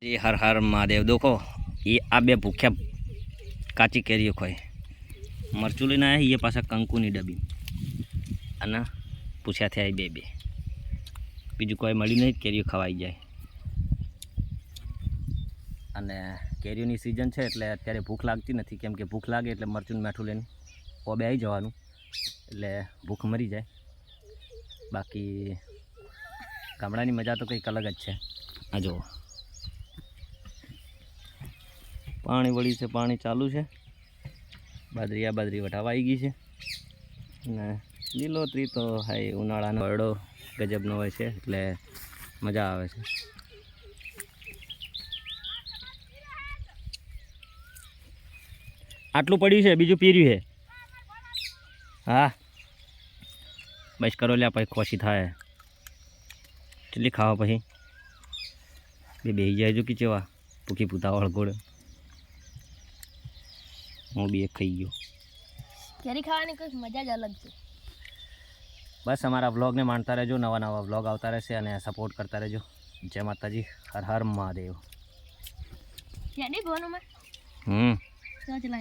जी हर हर महादेव। देखो ये आ बे भूख्या काची केरीओ खोई मरचू लईने आया ये पाछा कंकुनी डब्बी अने पूछ्या थे बे बे बीजू कोई मळ्युं नहीं केरीओ खवाई जाए अने केरीओनी सीजन है एटले अत्यारे भूख लागती नथी केम के भूख लागे एटले मरचूं मेठुं लईने ओबे आई जवानुं एटले भूख मरी जाए। बाकी गामडानी मजा तो कंईक अलग ज छे। आ जो पानी वળી છે पानी चालू है बादरी वठावा आई गई है ने લીલોતરી तो हाई उनाळानो वरडो गजबनो होय छे એટલે मजा आवे छे। आटलू पड्યું છે बीजू पीर्યું है। हाँ बस करो ल्या पछी खोशी थाय કેટલી ખાવા પછી બે બેહી જાય જો કે ચેવા ભૂખી પૂતાવાળ ગોળ હું બી એક ખાઈ ગયો। કેરી ખાવાની કોઈ મજા જ અલગ છે। बस हमारा व्लॉग ने मानता रहो, नवा नवा व्लॉग आता रहे और सपोर्ट करता रहो। जय माता जी, हर हर महादेव। क्या नहीं बोलूं मैं? हम्म तो चला